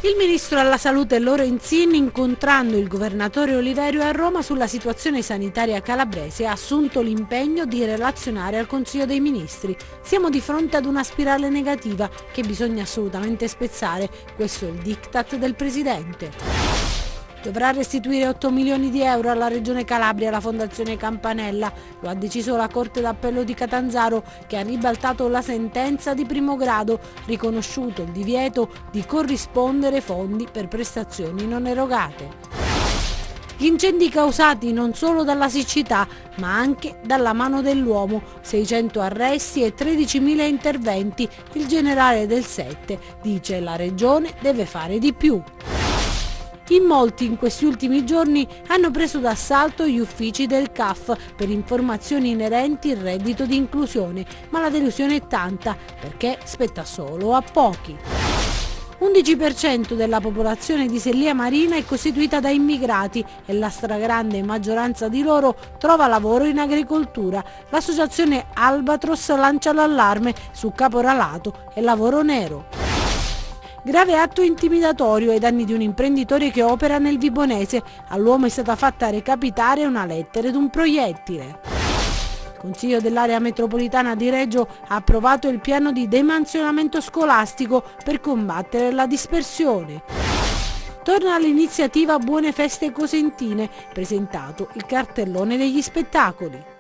Il ministro alla salute Lorenzin, incontrando il governatore Oliverio a Roma sulla situazione sanitaria calabrese, ha assunto l'impegno di relazionare al Consiglio dei Ministri. Siamo di fronte ad una spirale negativa che bisogna assolutamente spezzare, questo è il diktat del Presidente. Dovrà restituire 8 milioni di euro alla Regione Calabria la Fondazione Campanella. Lo ha deciso la Corte d'Appello di Catanzaro, che ha ribaltato la sentenza di primo grado, riconosciuto il divieto di corrispondere fondi per prestazioni non erogate. Gli incendi causati non solo dalla siccità, ma anche dalla mano dell'uomo, 600 arresti e 13.000 interventi. Il generale del 7 dice la Regione deve fare di più. In molti in questi ultimi giorni hanno preso d'assalto gli uffici del CAF per informazioni inerenti il reddito di inclusione, ma la delusione è tanta perché spetta solo a pochi. 11% della popolazione di Sellia Marina è costituita da immigrati e la stragrande maggioranza di loro trova lavoro in agricoltura. L'associazione Albatros lancia l'allarme su caporalato e lavoro nero. Grave atto intimidatorio ai danni di un imprenditore che opera nel Vibonese. All'uomo è stata fatta recapitare una lettera ed un proiettile. Il Consiglio dell'area metropolitana di Reggio ha approvato il piano di demansionamento scolastico per combattere la dispersione. Torna l'iniziativa Buone Feste Cosentine, presentato il cartellone degli spettacoli.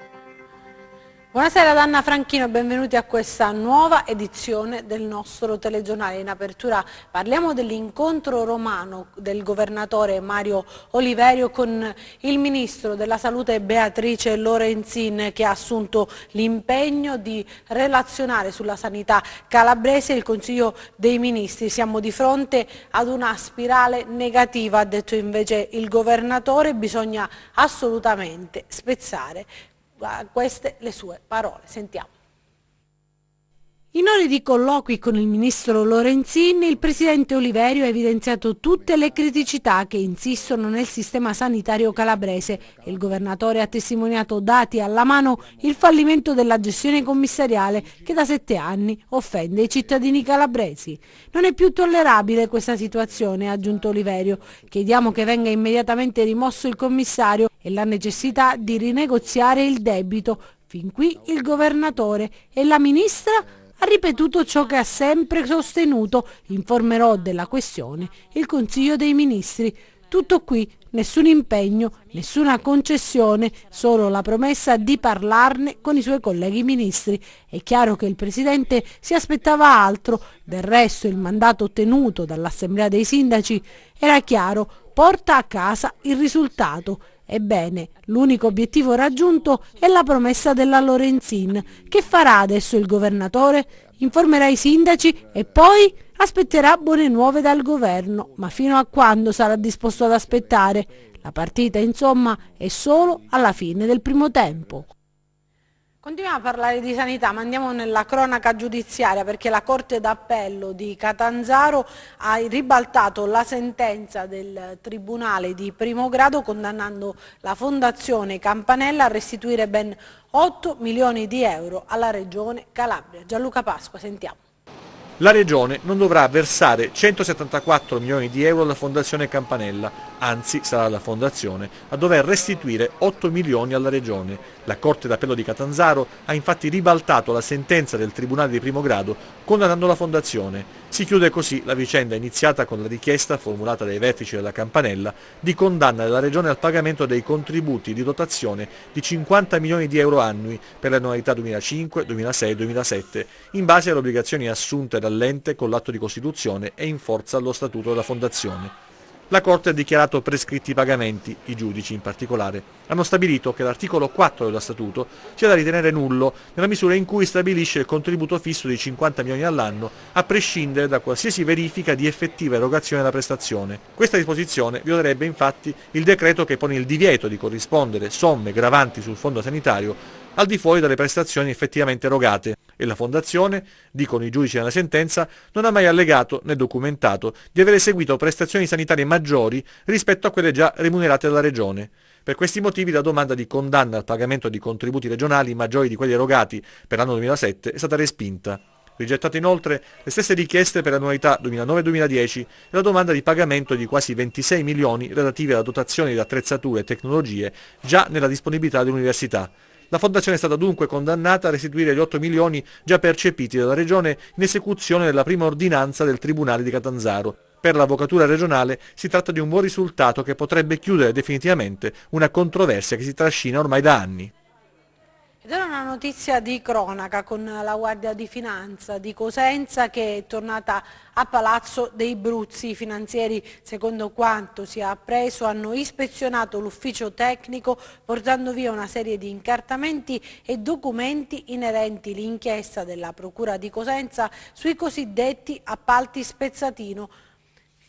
Buonasera ad Anna Franchino, benvenuti a questa nuova edizione del nostro telegiornale. In apertura parliamo dell'incontro romano del governatore Mario Oliverio con il ministro della salute Beatrice Lorenzin, che ha assunto l'impegno di relazionare sulla sanità calabrese. Il Consiglio dei Ministri, siamo di fronte ad una spirale negativa, ha detto invece il governatore, bisogna assolutamente spezzare. Queste le sue parole, sentiamo. In ore di colloqui con il ministro Lorenzin, il presidente Oliverio ha evidenziato tutte le criticità che insistono nel sistema sanitario calabrese e il governatore ha testimoniato, dati alla mano, il fallimento della gestione commissariale che da 7 anni offende i cittadini calabresi. Non è più tollerabile questa situazione, ha aggiunto Oliverio. Chiediamo che venga immediatamente rimosso il commissario e la necessità di rinegoziare il debito. Fin qui il governatore e la ministra ha ripetuto ciò che ha sempre sostenuto: informerò della questione il Consiglio dei Ministri. Tutto qui, nessun impegno, nessuna concessione, solo la promessa di parlarne con i suoi colleghi ministri. È chiaro che il Presidente si aspettava altro, del resto il mandato ottenuto dall'Assemblea dei Sindaci era chiaro: porta a casa il risultato. Ebbene, l'unico obiettivo raggiunto è la promessa della Lorenzin. Che farà adesso il governatore? Informerà i sindaci e poi aspetterà buone nuove dal governo. Ma fino a quando sarà disposto ad aspettare? La partita, insomma, è solo alla fine del primo tempo. Continuiamo a parlare di sanità, ma andiamo nella cronaca giudiziaria, perché la Corte d'Appello di Catanzaro ha ribaltato la sentenza del Tribunale di primo grado, condannando la Fondazione Campanella a restituire ben 8 milioni di euro alla Regione Calabria. Gianluca Pasqua, sentiamo. La Regione non dovrà versare 174 milioni di euro alla Fondazione Campanella, anzi sarà la Fondazione a dover restituire 8 milioni alla Regione. La Corte d'Appello di Catanzaro ha infatti ribaltato la sentenza del Tribunale di primo grado, condannando la Fondazione. Si chiude così la vicenda iniziata con la richiesta formulata dai vertici della Campanella di condanna della Regione al pagamento dei contributi di dotazione di 50 milioni di euro annui per le annualità 2005, 2006 e 2007, in base alle obbligazioni assunte dall'ente con l'atto di costituzione e in forza allo statuto della Fondazione. La Corte ha dichiarato prescritti i pagamenti, i giudici in particolare hanno stabilito che l'articolo 4 dello Statuto sia da ritenere nullo nella misura in cui stabilisce il contributo fisso di 50 milioni all'anno a prescindere da qualsiasi verifica di effettiva erogazione della prestazione. Questa disposizione violerebbe infatti il decreto che pone il divieto di corrispondere somme gravanti sul fondo sanitario al di fuori dalle prestazioni effettivamente erogate, e la Fondazione, dicono i giudici nella sentenza, non ha mai allegato né documentato di aver eseguito prestazioni sanitarie maggiori rispetto a quelle già remunerate dalla Regione. Per questi motivi la domanda di condanna al pagamento di contributi regionali maggiori di quelli erogati per l'anno 2007 è stata respinta. Rigettate inoltre le stesse richieste per l'annualità 2009-2010 e la domanda di pagamento di quasi 26 milioni relative alla dotazione di attrezzature e tecnologie già nella disponibilità dell'università. La Fondazione è stata dunque condannata a restituire gli 8 milioni già percepiti dalla Regione in esecuzione della prima ordinanza del Tribunale di Catanzaro. Per l'Avvocatura regionale si tratta di un buon risultato che potrebbe chiudere definitivamente una controversia che si trascina ormai da anni. Ed ora una notizia di cronaca con la Guardia di Finanza di Cosenza che è tornata a Palazzo dei Bruzzi. I finanzieri, secondo quanto si è appreso, hanno ispezionato l'ufficio tecnico portando via una serie di incartamenti e documenti inerenti all'inchiesta della Procura di Cosenza sui cosiddetti appalti spezzatino,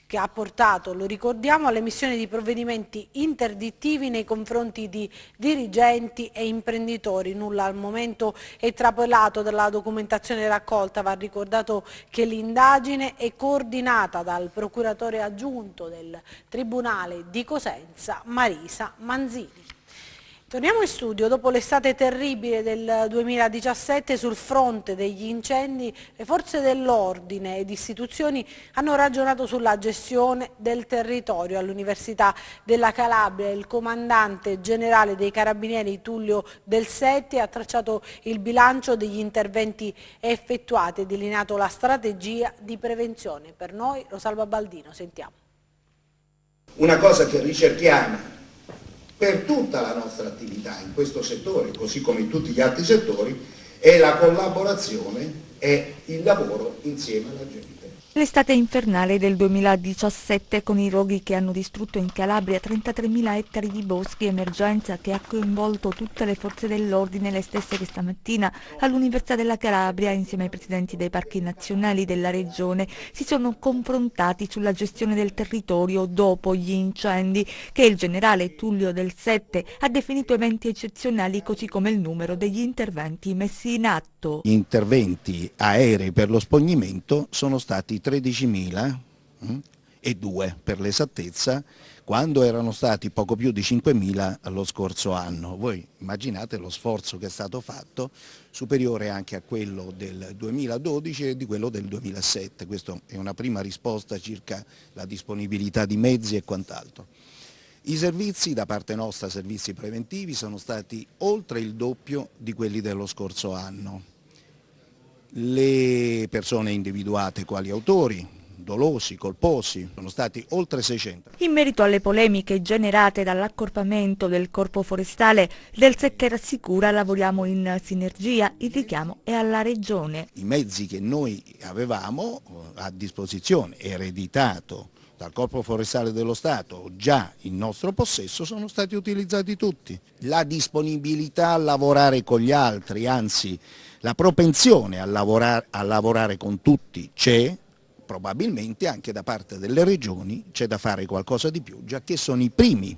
che ha portato, lo ricordiamo, all'emissione di provvedimenti interdittivi nei confronti di dirigenti e imprenditori. Nulla al momento è trapelato dalla documentazione raccolta. Va ricordato che l'indagine è coordinata dal procuratore aggiunto del Tribunale di Cosenza, Marisa Manzini. Torniamo in studio. Dopo l'estate terribile del 2017, sul fronte degli incendi le forze dell'ordine ed istituzioni hanno ragionato sulla gestione del territorio. All'Università della Calabria il comandante generale dei Carabinieri Tullio Del Sette ha tracciato il bilancio degli interventi effettuati e delineato la strategia di prevenzione. Per noi Rosalba Baldino, sentiamo. Una cosa che ricerchiamo per tutta la nostra attività in questo settore, così come in tutti gli altri settori, è la collaborazione e il lavoro insieme alla gente. L'estate infernale del 2017, con i roghi che hanno distrutto in Calabria 33.000 ettari di boschi, emergenza che ha coinvolto tutte le forze dell'ordine, le stesse che stamattina all'Università della Calabria, insieme ai presidenti dei parchi nazionali della regione, si sono confrontati sulla gestione del territorio dopo gli incendi, che il generale Tullio Del Sette ha definito eventi eccezionali, così come il numero degli interventi messi in atto. Gli interventi aerei per lo spegnimento sono stati 13.002 per l'esattezza, quando erano stati poco più di 5.000 lo scorso anno. Voi immaginate lo sforzo che è stato fatto, superiore anche a quello del 2012 e di quello del 2007. Questa è una prima risposta circa la disponibilità di mezzi e quant'altro. I servizi da parte nostra, servizi preventivi, sono stati oltre il doppio di quelli dello scorso anno. Le persone individuate quali autori, dolosi, colposi, sono stati oltre 600. In merito alle polemiche generate dall'accorpamento del Corpo Forestale, Del Sette rassicura: lavoriamo in sinergia, il richiamo è alla Regione. I mezzi che noi avevamo a disposizione, ereditato dal Corpo Forestale dello Stato, già in nostro possesso, sono stati utilizzati tutti. La disponibilità a lavorare con gli altri, anzi la propensione a lavorare con tutti c'è, probabilmente anche da parte delle regioni c'è da fare qualcosa di più, giacché sono i primi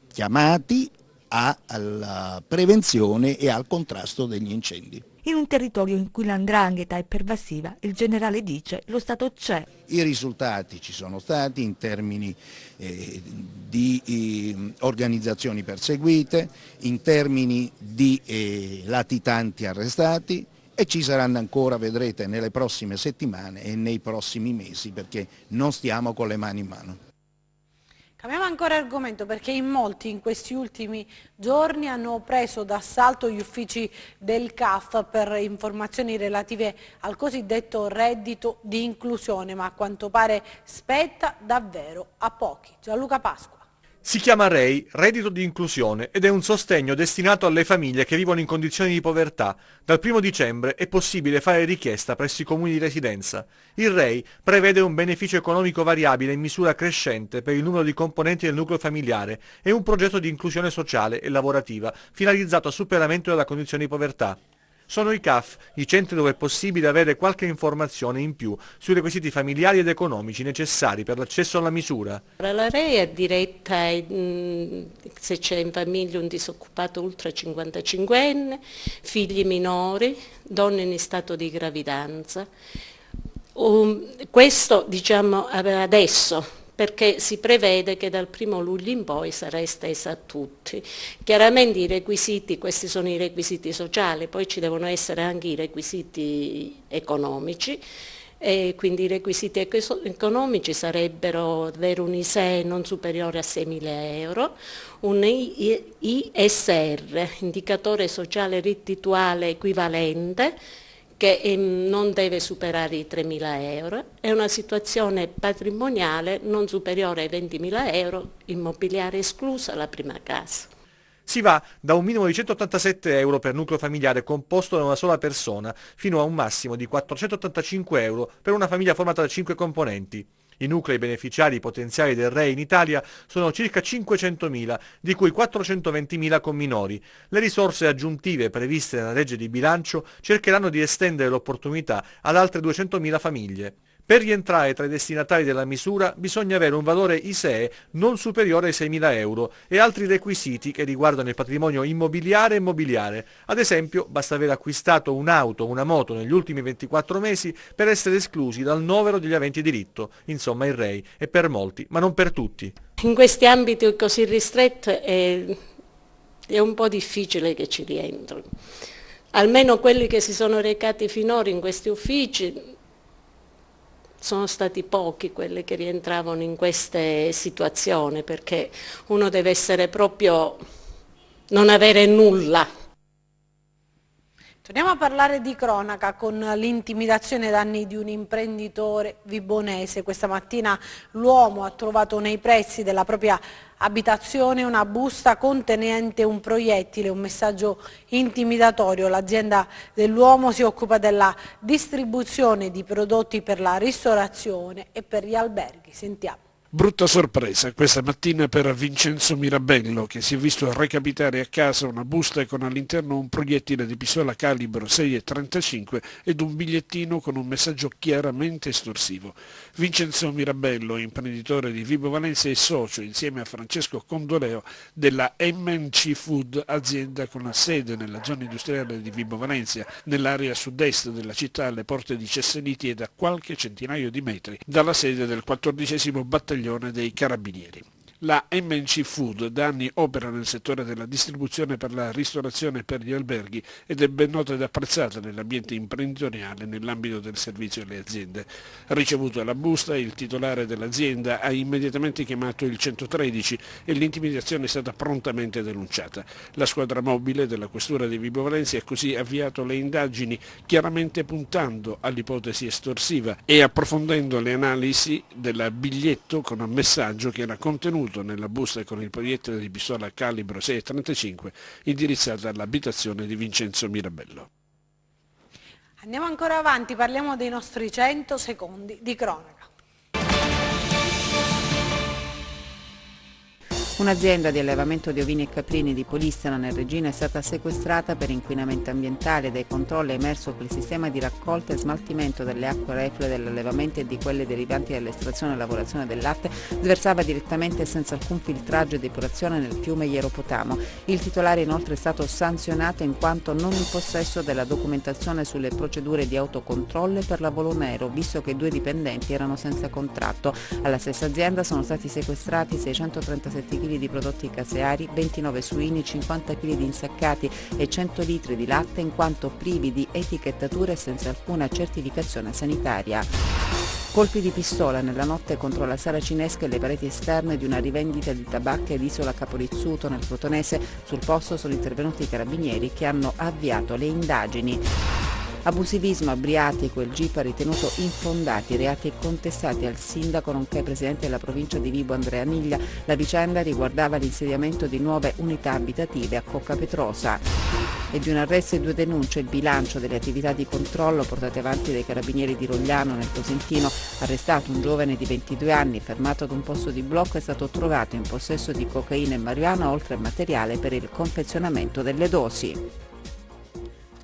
chiamati alla prevenzione e al contrasto degli incendi. In un territorio in cui l''ndrangheta è pervasiva, il generale dice: lo Stato c'è. I risultati ci sono stati in termini di organizzazioni perseguite, in termini di latitanti arrestati, e ci saranno ancora, vedrete, nelle prossime settimane e nei prossimi mesi, perché non stiamo con le mani in mano. Cambiamo ancora argomento, perché in molti in questi ultimi giorni hanno preso d'assalto gli uffici del CAF per informazioni relative al cosiddetto reddito di inclusione, ma a quanto pare spetta davvero a pochi. Gianluca Pasqua. Si chiama REI, reddito di inclusione, ed è un sostegno destinato alle famiglie che vivono in condizioni di povertà. Dal 1 dicembre è possibile fare richiesta presso i comuni di residenza. Il REI prevede un beneficio economico variabile in misura crescente per il numero di componenti del nucleo familiare e un progetto di inclusione sociale e lavorativa finalizzato al superamento della condizione di povertà. Sono i CAF, i centri dove è possibile avere qualche informazione in più sui requisiti familiari ed economici necessari per l'accesso alla misura. La REI è diretta se c'è in famiglia un disoccupato ultra 55enne, figli minori, donne in stato di gravidanza. Questo diciamo adesso, perché si prevede che dal 1° luglio in poi sarà estesa a tutti. Chiaramente i requisiti, questi sono i requisiti sociali, poi ci devono essere anche i requisiti economici, e quindi i requisiti economici sarebbero avere un ISEE non superiore a 6.000 euro, un ISR, indicatore sociale reddituale equivalente, che non deve superare i 3.000 euro, e una situazione patrimoniale non superiore ai 20.000 euro, immobiliare esclusa la prima casa. Si va da un minimo di 187 euro per nucleo familiare composto da una sola persona fino a un massimo di 485 euro per una famiglia formata da 5 componenti. I nuclei beneficiari potenziali del REI in Italia sono circa 500.000, di cui 420.000 con minori. Le risorse aggiuntive previste nella legge di bilancio cercheranno di estendere l'opportunità ad altre 200.000 famiglie. Per rientrare tra i destinatari della misura bisogna avere un valore ISEE non superiore ai 6.000 euro e altri requisiti che riguardano il patrimonio immobiliare e mobiliare. Ad esempio, basta aver acquistato un'auto o una moto negli ultimi 24 mesi per essere esclusi dal novero degli aventi diritto. Insomma, il REI è per molti, ma non per tutti. In questi ambiti così ristretti è un po' difficile che ci rientrino. Almeno quelli che si sono recati finora in questi uffici sono stati pochi quelli che rientravano in queste situazioni, perché uno deve essere proprio non avere nulla. Torniamo a parlare di cronaca con l'intimidazione ai danni di un imprenditore vibonese. Questa mattina l'uomo ha trovato nei pressi della propria abitazione una busta contenente un proiettile, un messaggio intimidatorio. L'azienda dell'uomo si occupa della distribuzione di prodotti per la ristorazione e per gli alberghi. Sentiamo. Brutta sorpresa questa mattina per Vincenzo Mirabello, che si è visto recapitare a casa una busta con all'interno un proiettile di pistola calibro 6,35 ed un bigliettino con un messaggio chiaramente estorsivo. Vincenzo Mirabello, imprenditore di Vibo Valentia e socio insieme a Francesco Condoleo della MNC Food, azienda con la sede nella zona industriale di Vibo Valentia, nell'area sud-est della città alle porte di Cesseniti e da qualche centinaio di metri dalla sede del 14° battaglione dei Carabinieri. La MNC Food da anni opera nel settore della distribuzione per la ristorazione e per gli alberghi ed è ben nota ed apprezzata nell'ambiente imprenditoriale nell'ambito del servizio alle aziende. Ricevuta la busta, il titolare dell'azienda ha immediatamente chiamato il 113 e l'intimidazione è stata prontamente denunciata. La squadra mobile della questura di Vibo Valentia ha così avviato le indagini, chiaramente puntando all'ipotesi estorsiva e approfondendo le analisi del biglietto con un messaggio che era contenuto nella busta con il proiettile di pistola calibro 6,35 indirizzata all'abitazione di Vincenzo Mirabello. Andiamo ancora avanti, parliamo dei nostri 100 secondi di cronaca. Un'azienda di allevamento di ovini e caprini di Polistena nel Regina è stata sequestrata per inquinamento ambientale. Dai controlli è emerso che il sistema di raccolta e smaltimento delle acque reflue dell'allevamento e di quelle derivanti dall'estrazione e lavorazione del latte sversava direttamente e senza alcun filtraggio e depurazione nel fiume Ieropotamo. Il titolare inoltre è stato sanzionato in quanto non in possesso della documentazione sulle procedure di autocontrollo per lavoro nero, visto che 2 dipendenti erano senza contratto. Alla stessa azienda sono stati sequestrati 637 kg di prodotti caseari, 29 suini, 50 kg di insaccati e 100 litri di latte in quanto privi di etichettatura e senza alcuna certificazione sanitaria. Colpi di pistola nella notte contro la sala cinesca e le pareti esterne di una rivendita di tabacche ad Isola Caporizzuto nel Crotonese. Sul posto sono intervenuti i carabinieri che hanno avviato le indagini. Abusivismo abriatico, il GIP ha ritenuto infondati i reati contestati al sindaco nonché presidente della provincia di Vibo Andrea Niglia. La vicenda riguardava l'insediamento di nuove unità abitative a Cocca Petrosa. E di un arresto e 2 denunce il bilancio delle attività di controllo portate avanti dai carabinieri di Rogliano nel Cosentino. Arrestato un giovane di 22 anni fermato ad un posto di blocco, è stato trovato in possesso di cocaina e marijuana oltre al materiale per il confezionamento delle dosi.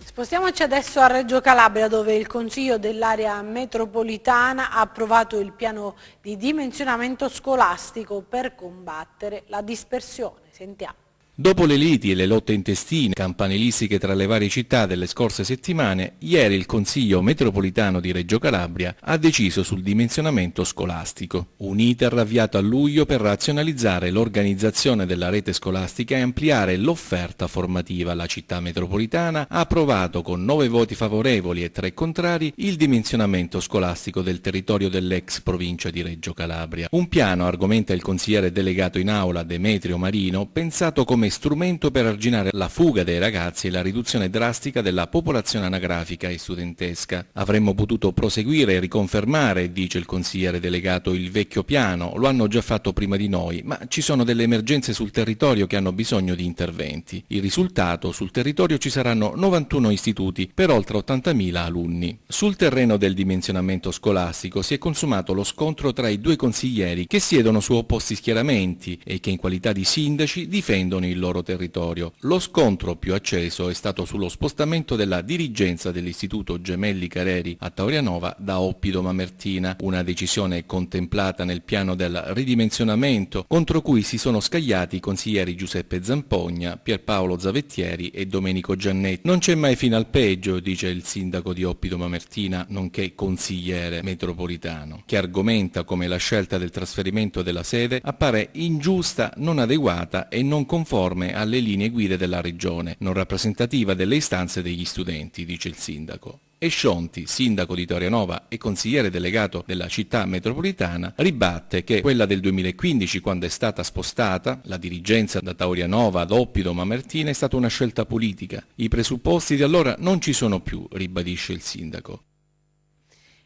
Spostiamoci adesso a Reggio Calabria, dove il Consiglio dell'area metropolitana ha approvato il piano di dimensionamento scolastico per combattere la dispersione. Sentiamo. Dopo le liti e le lotte intestine campanilistiche tra le varie città delle scorse settimane, ieri il Consiglio metropolitano di Reggio Calabria ha deciso sul dimensionamento scolastico. Un iter avviato a luglio per razionalizzare l'organizzazione della rete scolastica e ampliare l'offerta formativa. La città metropolitana ha approvato con 9 voti favorevoli e 3 contrari il dimensionamento scolastico del territorio dell'ex provincia di Reggio Calabria. Un piano, argomenta il consigliere delegato in aula Demetrio Marino, pensato come strumento per arginare la fuga dei ragazzi e la riduzione drastica della popolazione anagrafica e studentesca. Avremmo potuto proseguire e riconfermare, dice il consigliere delegato, il vecchio piano, lo hanno già fatto prima di noi, ma ci sono delle emergenze sul territorio che hanno bisogno di interventi. Il risultato: sul territorio ci saranno 91 istituti per oltre 80.000 alunni. Sul terreno del dimensionamento scolastico si è consumato lo scontro tra i due consiglieri che siedono su opposti schieramenti e che in qualità di sindaci difendono il loro territorio. Lo scontro più acceso è stato sullo spostamento della dirigenza dell'Istituto Gemelli Careri a Taurianova da Oppido Mamertina, una decisione contemplata nel piano del ridimensionamento contro cui si sono scagliati i consiglieri Giuseppe Zampogna, Pierpaolo Zavettieri e Domenico Giannetti. Non c'è mai fine al peggio, dice il sindaco di Oppido Mamertina, nonché consigliere metropolitano, che argomenta come la scelta del trasferimento della sede appare ingiusta, non adeguata e non conforme alle linee guida della regione, non rappresentativa delle istanze degli studenti, dice il sindaco. E Scionti, sindaco di Taurianova e consigliere delegato della città metropolitana, ribatte che quella del 2015, quando è stata spostata la dirigenza da Taurianova ad Oppido Mamertina, è stata una scelta politica. I presupposti di allora non ci sono più, ribadisce il sindaco.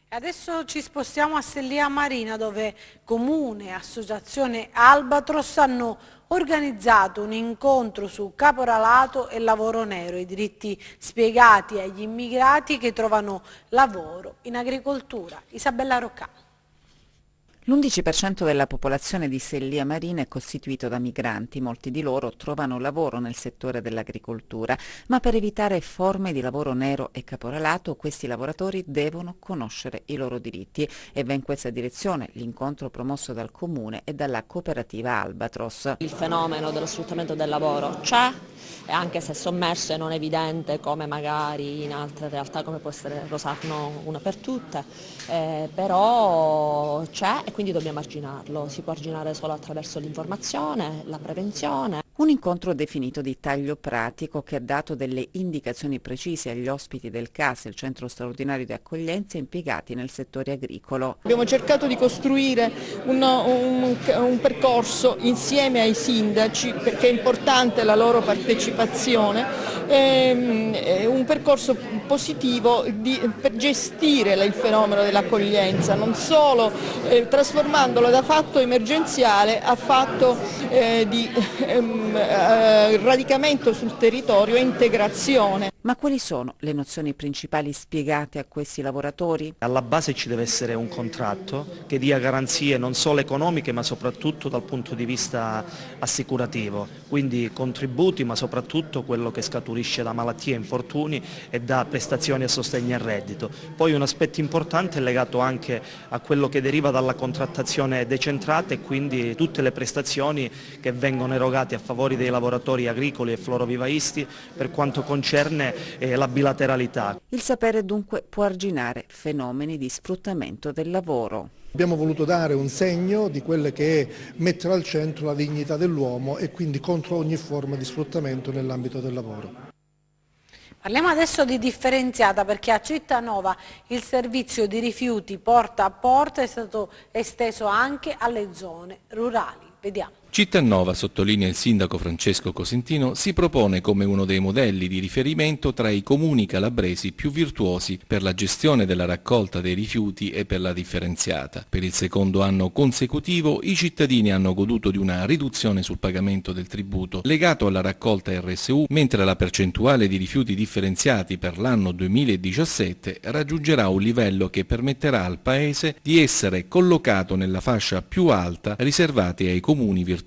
Adesso ci spostiamo a Sellia Marina, dove Comune e Associazione Albatros hanno organizzato un incontro su caporalato e lavoro nero, i diritti spiegati agli immigrati che trovano lavoro in agricoltura. Isabella Roccà. L'11% della popolazione di Sellia Marina è costituito da migranti, molti di loro trovano lavoro nel settore dell'agricoltura, ma per evitare forme di lavoro nero e caporalato questi lavoratori devono conoscere i loro diritti e va in questa direzione l'incontro promosso dal Comune e dalla cooperativa Albatros. Il fenomeno dello sfruttamento del lavoro c'è, e anche se sommerso e non evidente come magari in altre realtà come può essere Rosarno una per tutte, però c'è e quindi dobbiamo arginarlo. Si può arginare solo attraverso l'informazione, la prevenzione. Un incontro definito di taglio pratico che ha dato delle indicazioni precise agli ospiti del CAS, il Centro Straordinario di Accoglienza, impiegati nel settore agricolo. Abbiamo cercato di costruire un percorso insieme ai sindaci, perché è importante la loro partecipazione, un percorso positivo per gestire il fenomeno dell'accoglienza, non solo trasformandolo da fatto emergenziale a fatto di radicamento sul territorio e integrazione. Ma quali sono le nozioni principali spiegate a questi lavoratori? Alla base ci deve essere un contratto che dia garanzie non solo economiche ma soprattutto dal punto di vista assicurativo, quindi contributi ma soprattutto quello che scaturisce da malattie e infortuni e da prestazioni a sostegno al reddito. Poi un aspetto importante è legato anche a quello che deriva dalla contrattazione decentrata e quindi tutte le prestazioni che vengono erogate a favore dei lavoratori agricoli e florovivaisti per quanto concerne la bilateralità. Il sapere dunque può arginare fenomeni di sfruttamento del lavoro. Abbiamo voluto dare un segno di quelle che è mettere al centro la dignità dell'uomo e quindi contro ogni forma di sfruttamento nell'ambito del lavoro. Parliamo adesso di differenziata, perché a Cittanova il servizio di rifiuti porta a porta è stato esteso anche alle zone rurali. Vediamo. Cittanova, sottolinea il sindaco Francesco Cosentino, si propone come uno dei modelli di riferimento tra i comuni calabresi più virtuosi per la gestione della raccolta dei rifiuti e per la differenziata. Per il secondo anno consecutivo i cittadini hanno goduto di una riduzione sul pagamento del tributo legato alla raccolta RSU, mentre la percentuale di rifiuti differenziati per l'anno 2017 raggiungerà un livello che permetterà al Paese di essere collocato nella fascia più alta riservata ai comuni virtuosi.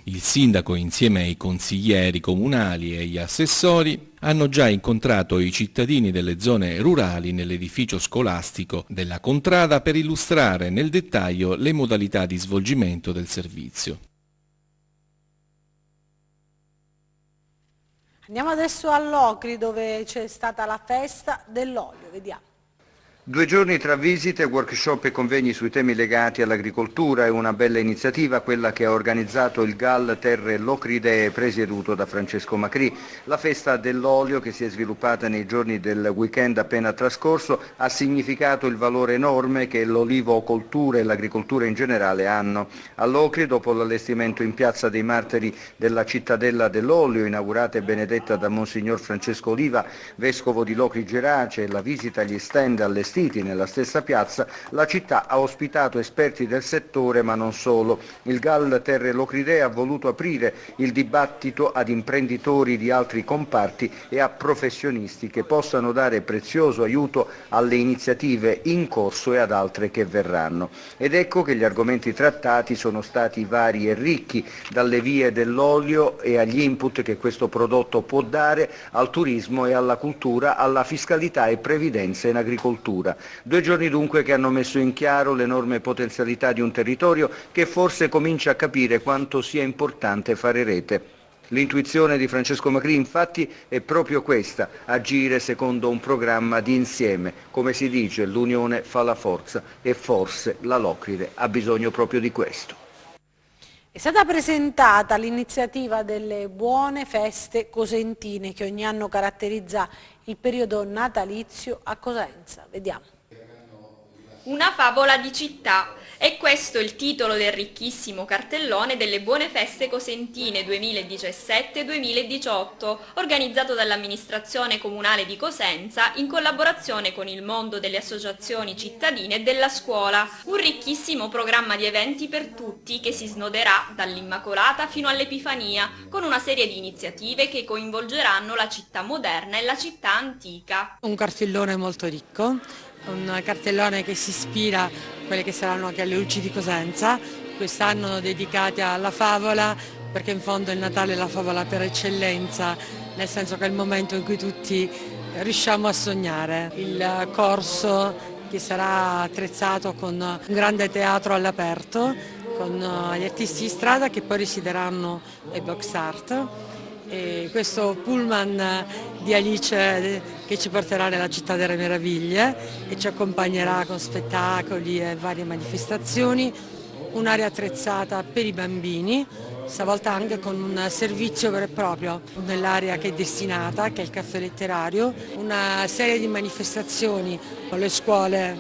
Il sindaco, insieme ai consiglieri comunali e agli assessori, hanno già incontrato i cittadini delle zone rurali nell'edificio scolastico della Contrada per illustrare nel dettaglio le modalità di svolgimento del servizio. Andiamo adesso all'Ocri, dove c'è stata la festa dell'olio, vediamo. 2 giorni tra visite, workshop e convegni sui temi legati all'agricoltura. È una bella iniziativa quella che ha organizzato il GAL Terre Locridee, presieduto da Francesco Macri. La festa dell'olio, che si è sviluppata nei giorni del weekend appena trascorso, ha significato il valore enorme che l'olivocoltura e l'agricoltura in generale hanno. All'Ocri, dopo l'allestimento in Piazza dei Martiri della Cittadella dell'Olio, inaugurata e benedetta da Monsignor Francesco Oliva, vescovo di Locri Gerace, e la visita agli stand allestiti nella stessa piazza, la città ha ospitato esperti del settore, ma non solo. Il GAL Terre Locridee ha voluto aprire il dibattito ad imprenditori di altri comparti e a professionisti che possano dare prezioso aiuto alle iniziative in corso e ad altre che verranno. Ed ecco che gli argomenti trattati sono stati vari e ricchi, dalle vie dell'olio e agli input che questo prodotto può dare al turismo e alla cultura, alla fiscalità e previdenza in agricoltura. 2 giorni dunque che hanno messo in chiaro l'enorme potenzialità di un territorio che forse comincia a capire quanto sia importante fare rete. L'intuizione di Francesco Macri infatti è proprio questa, agire secondo un programma di insieme. Come si dice, l'unione fa la forza e forse la Locride ha bisogno proprio di questo. È stata presentata l'iniziativa delle buone feste cosentine che ogni anno caratterizza il periodo natalizio a Cosenza. Vediamo. Una favola di città. È questo il titolo del ricchissimo cartellone delle Buone Feste Cosentine 2017-2018, organizzato dall'amministrazione comunale di Cosenza in collaborazione con il mondo delle associazioni cittadine e della scuola. Un ricchissimo programma di eventi per tutti che si snoderà dall'Immacolata fino all'Epifania, con una serie di iniziative che coinvolgeranno la città moderna e la città antica. Un cartellone molto ricco, un cartellone che si ispira a quelle che saranno anche le luci di Cosenza, quest'anno dedicate alla favola, perché in fondo il Natale è la favola per eccellenza, nel senso che è il momento in cui tutti riusciamo a sognare. Il corso che sarà attrezzato con un grande teatro all'aperto, con gli artisti di strada che poi risiederanno ai box art. E questo pullman di Alice che ci porterà nella città delle meraviglie e ci accompagnerà con spettacoli e varie manifestazioni, un'area attrezzata per i bambini, stavolta anche con un servizio vero e proprio nell'area che è destinata, che è il caffè letterario, una serie di manifestazioni con le scuole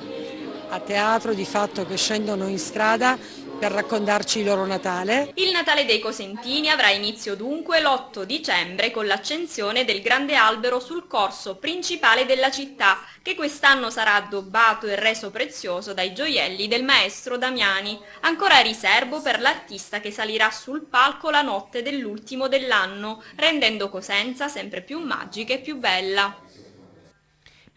a teatro di fatto che scendono in strada per raccontarci il loro Natale. Il Natale dei Cosentini avrà inizio dunque l'8 dicembre con l'accensione del grande albero sul corso principale della città, che quest'anno sarà addobbato e reso prezioso dai gioielli del maestro Damiani, ancora a riservo per l'artista che salirà sul palco la notte dell'ultimo dell'anno, rendendo Cosenza sempre più magica e più bella.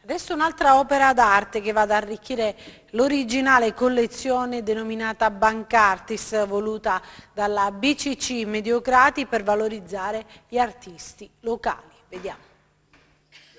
Adesso un'altra opera d'arte che va ad arricchire l'originale collezione denominata Bancartis, voluta dalla BCC Mediocrati per valorizzare gli artisti locali. Vediamo.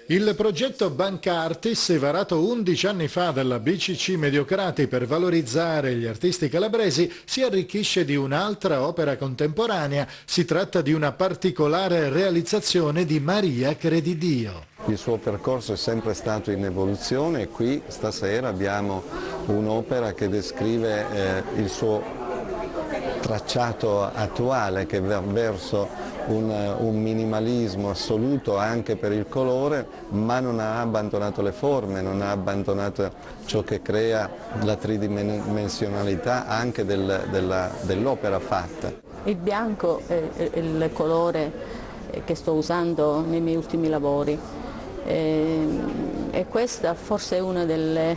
Il progetto Bancartis, varato 11 anni fa dalla BCC Mediocrati per valorizzare gli artisti calabresi, si arricchisce di un'altra opera contemporanea. Si tratta di una particolare realizzazione di Maria Credidio. Il suo percorso è sempre stato in evoluzione e qui stasera abbiamo un'opera che descrive il suo tracciato attuale, che va verso un minimalismo assoluto anche per il colore, ma non ha abbandonato le forme, non ha abbandonato ciò che crea la tridimensionalità anche dell'opera fatta. Il bianco è il colore che sto usando nei miei ultimi lavori. E questa forse è una delle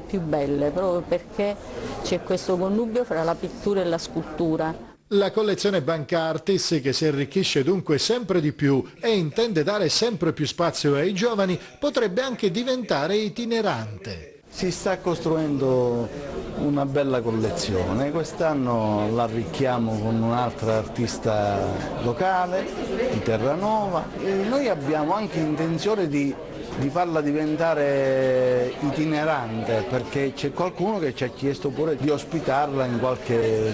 più belle, proprio perché c'è questo connubio fra la pittura e la scultura. La collezione Bancartis, che si arricchisce dunque sempre di più e intende dare sempre più spazio ai giovani, potrebbe anche diventare itinerante. Si sta costruendo una bella collezione, quest'anno l'arricchiamo con un'altra artista locale di Terranova e noi abbiamo anche intenzione di di farla diventare itinerante, perché c'è qualcuno che ci ha chiesto pure di ospitarla in qualche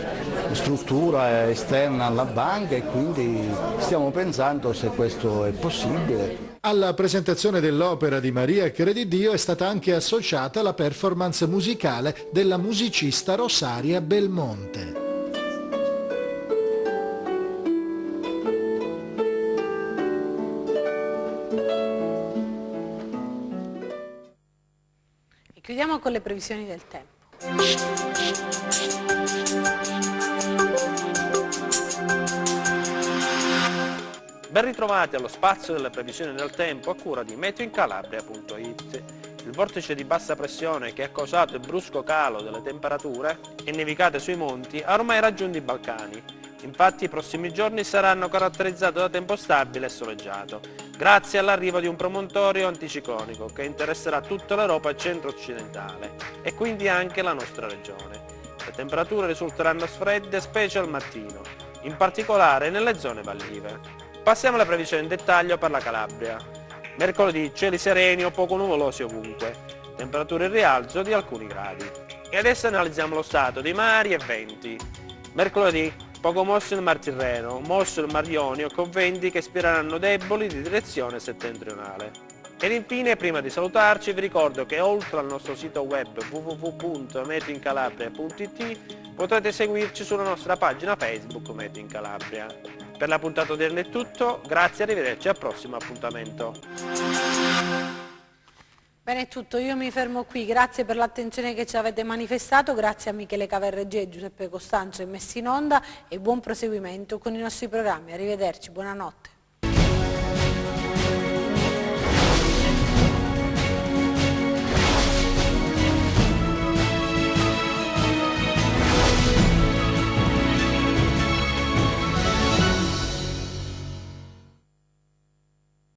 struttura esterna alla banca e quindi stiamo pensando se questo è possibile. Alla presentazione dell'opera di Maria Credidio è stata anche associata la performance musicale della musicista Rosaria Belmonte. E chiudiamo con le previsioni del tempo. Ben ritrovati allo spazio delle previsioni del tempo a cura di meteoincalabria.it. Il vortice di bassa pressione che ha causato il brusco calo delle temperature e nevicate sui monti ha ormai raggiunto i Balcani. Infatti i prossimi giorni saranno caratterizzati da tempo stabile e soleggiato, grazie all'arrivo di un promontorio anticiclonico che interesserà tutta l'Europa centro-occidentale e quindi anche la nostra regione. Le temperature risulteranno fredde specie al mattino, in particolare nelle zone vallive. Passiamo alle previsioni in dettaglio per la Calabria. Mercoledì cieli sereni o poco nuvolosi ovunque, temperature in rialzo di alcuni gradi. E adesso analizziamo lo stato dei mari e venti. Mercoledì poco mosso il Mar Tirreno, mosso il Mar Ionio con venti che spireranno deboli di direzione settentrionale. Ed infine, prima di salutarci, vi ricordo che oltre al nostro sito web www.meteoincalabria.it potrete seguirci sulla nostra pagina Facebook Meteo in Calabria. Per la puntata odierna è tutto, grazie e arrivederci al prossimo appuntamento. Bene, è tutto, io mi fermo qui, grazie per l'attenzione che ci avete manifestato, grazie a Michele Caverreggi e Giuseppe Costanzo e messi in onda e buon proseguimento con i nostri programmi, arrivederci, buonanotte.